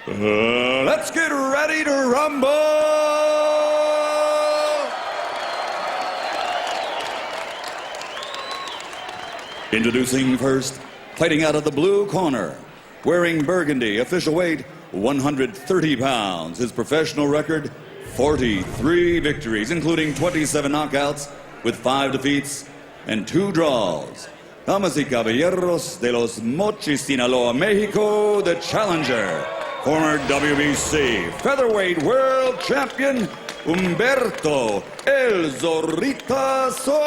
Let's get ready to rumble! Introducing first, fighting out of the blue corner, wearing burgundy, official weight 130 pounds. His professional record, 43 victories, including 27 knockouts with 5 defeats and 2 draws. Damas y caballeros de los Mochis, Sinaloa, Mexico, the challenger, former WBC featherweight world champion, Humberto El Zorrita Soto.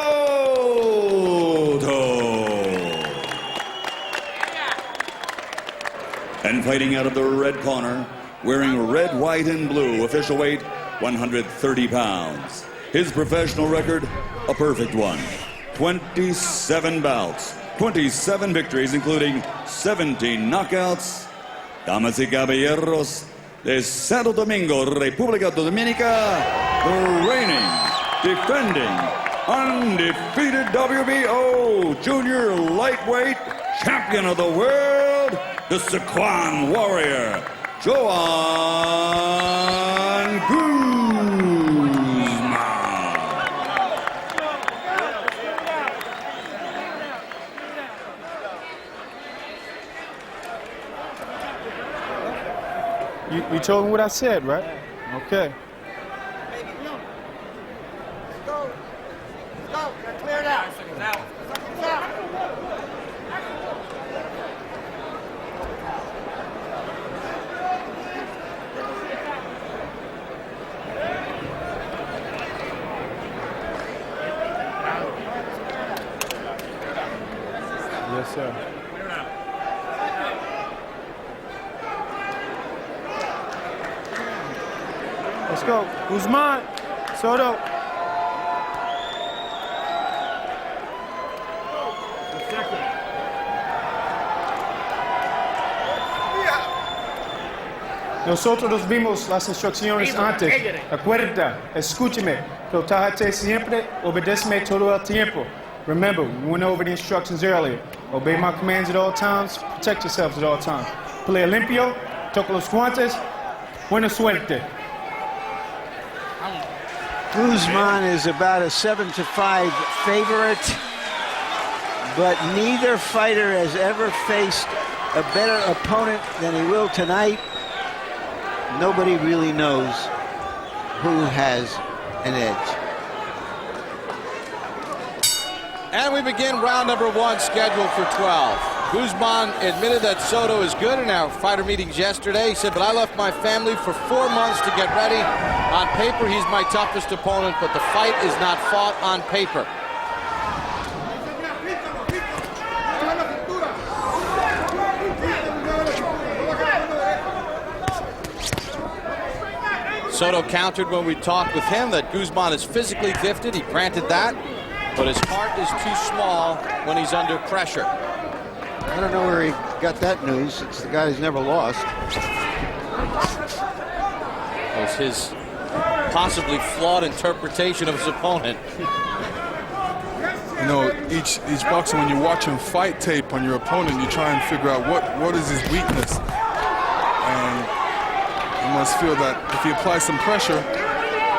And fighting out of the red corner, wearing red, white, and blue, official weight 130 pounds. His professional record, a perfect one. 27 bouts, 27 victories, including 17 knockouts. Damas y caballeros de Santo Domingo, República Dominica, the reigning, defending, undefeated WBO junior lightweight champion of the world, the Siquan warrior, Joan Guzman. You told him what I said, right? Okay. Let's go. Clear it out. Yes, sir. Let's go. Guzman, Soto. Nosotros vimos las instrucciones antes. Acuérdate, escúchame. Protéjate siempre, obedéceme todo el tiempo. Remember, we went over the instructions earlier. Obey my commands at all times. Protect yourselves at all times. Play limpio. Toca los guantes. Buena suerte. Guzman is about a 7-5 favorite, but neither fighter has ever faced a better opponent than he will tonight. Nobody really knows who has an edge. And we begin round number 1, scheduled for 12. Guzman admitted that Soto is good in our fighter meetings yesterday. He said, but I left my family for 4 months to get ready. On paper, he's my toughest opponent, but the fight is not fought on paper. Soto countered when we talked with him that Guzman is physically gifted. He granted that, but his heart is too small when he's under pressure. I don't know where he got that news. It's the guy who's never lost. It was his possibly flawed interpretation of his opponent. You know, each boxer, when you watch him fight tape on your opponent, you try and figure out what is his weakness. And you must feel that if he applies some pressure,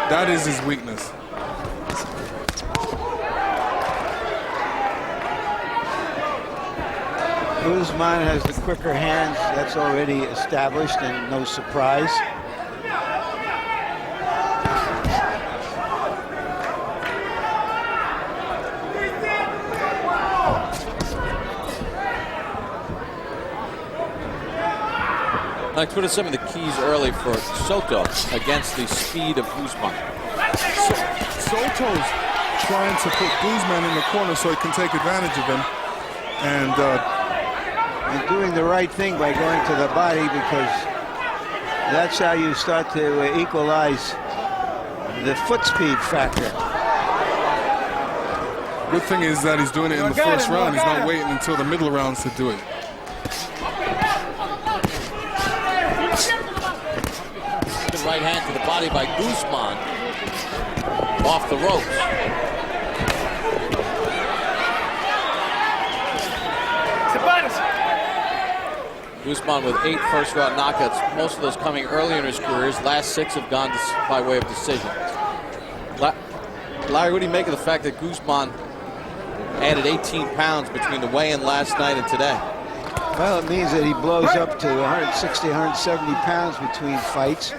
that is his weakness. Guzman has the quicker hands. That's already established and no surprise. Like, what are some of the keys early for Soto against the speed of Guzman? Soto's trying to put Guzman in the corner so he can take advantage of him. And doing the right thing by going to the body, because that's how you start to equalize the foot speed factor. Good thing is that he's doing it in the first round. He's not waiting until the middle rounds to do it. Good right hand to the body by Guzman. Off the ropes. Guzman with 8 first-round knockouts, most of those coming early in his career. His last 6 have gone by way of decision. Larry, what do you make of the fact that Guzman added 18 pounds between the weigh-in last night and today? Well, it means that he blows up to 160, 170 pounds between fights.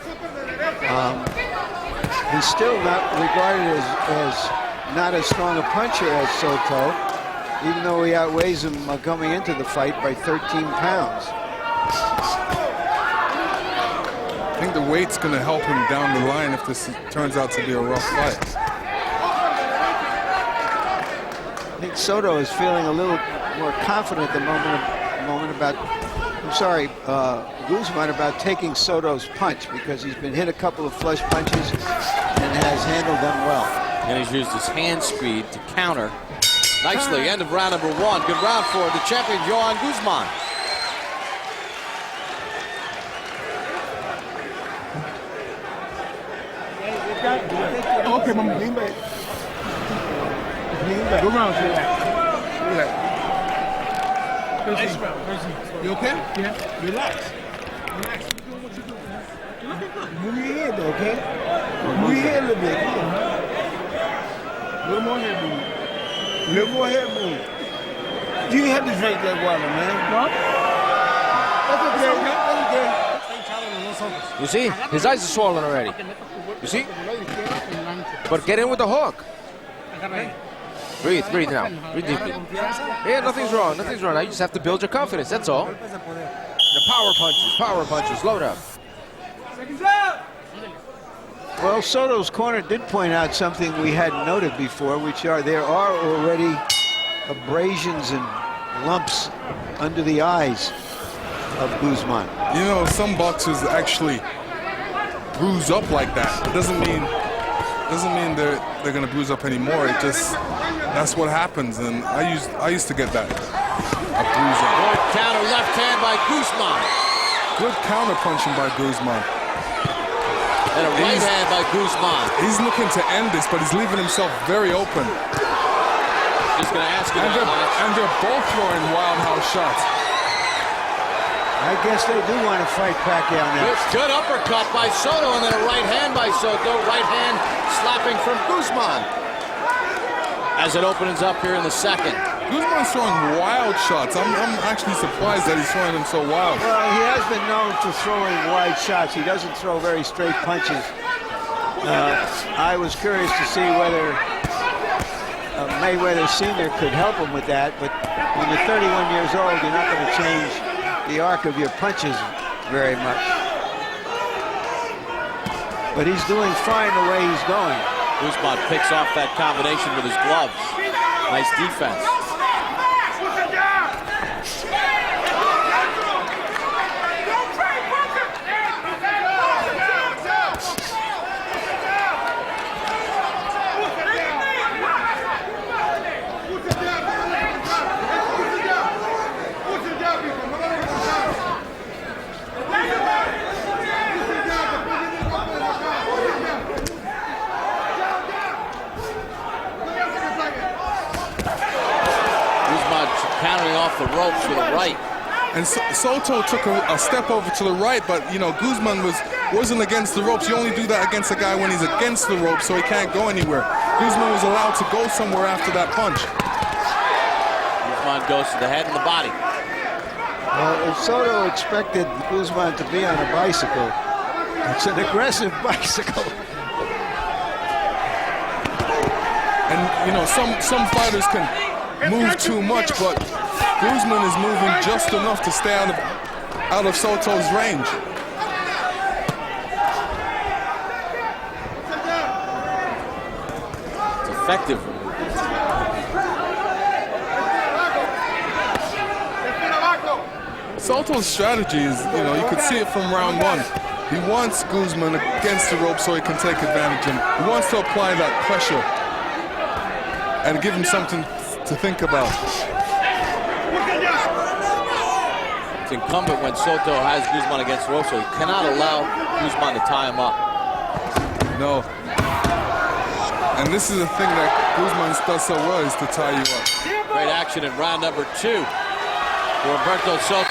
He's still not regarded as not as strong a puncher as Soto, even though he outweighs him coming into the fight by 13 pounds. I think the weight's going to help him down the line if this turns out to be a rough fight. I think Soto is feeling a little more confident at the moment about, Guzman about taking Soto's punch, because he's been hit a couple of flush punches and has handled them well. And he's used his hand speed to counter nicely. End of round number 1. Good round for the champion, Joan Guzman. Okay, Mama, lean back. Lean back. Go around, relax. You okay? Yeah. Relax. Relax. You're doing what you're doing, man. You're looking good. Move your head, though, okay? Move your head a little bit. Come on. A little more head move. A little more head move. You didn't have to drink that water, man. What? That's okay. That's okay. You see? His eyes are swollen already. You see? But get in with the hook. Breathe now. Breathe deeply. Yeah, nothing's wrong. Nothing's wrong. Now you just have to build your confidence. That's all. The power punches. Load up. Well, Soto's corner did point out something we hadn't noted before, which are there are already abrasions and lumps under the eyes of Guzman. You know, some boxers actually bruise up like that. It doesn't mean they're gonna bruise up anymore. It just, that's what happens, and I used to get that, a bruise up. Good counter left hand by Guzman. Good counter punching by Guzman. And a right hand by Guzman. He's looking to end this, but he's leaving himself very open. He's going to ask him and they're both throwing wild house shots. I guess they do want to fight Pacquiao next. Good uppercut by Soto, and then a right hand by Soto. Right hand slapping from Guzman. As it opens up here in the second. Guzman's throwing wild shots. I'm actually surprised that he's throwing them so wild. Well, he has been known for throwing wide shots. He doesn't throw very straight punches. I was curious to see whether Mayweather Sr. could help him with that, but when you're 31 years old, you're not going to change the arc of your punches very much. But he's doing fine the way he's going. Guzman picks off that combination with his gloves. Nice defense. Countering off the ropes with a right. And Soto took a step over to the right, but you know, Guzman wasn't against the ropes. You only do that against a guy when he's against the ropes, so he can't go anywhere. Guzman was allowed to go somewhere after that punch. Guzman goes to the head and the body. Well, if Soto expected Guzman to be on a bicycle, it's an aggressive bicycle. And you know, some fighters can move too much, but Guzman is moving just enough to stay out of Soto's range. It's effective. Soto's strategy is, you know, you could see it from round 1. He wants Guzman against the rope so he can take advantage, and he wants to apply that pressure and give him something to think about. It's incumbent when Soto has Guzman against the rope, so he cannot allow Guzman to tie him up. No. And this is the thing that Guzman does so well, is to tie you up. Great action in round number 2 for Humberto Soto.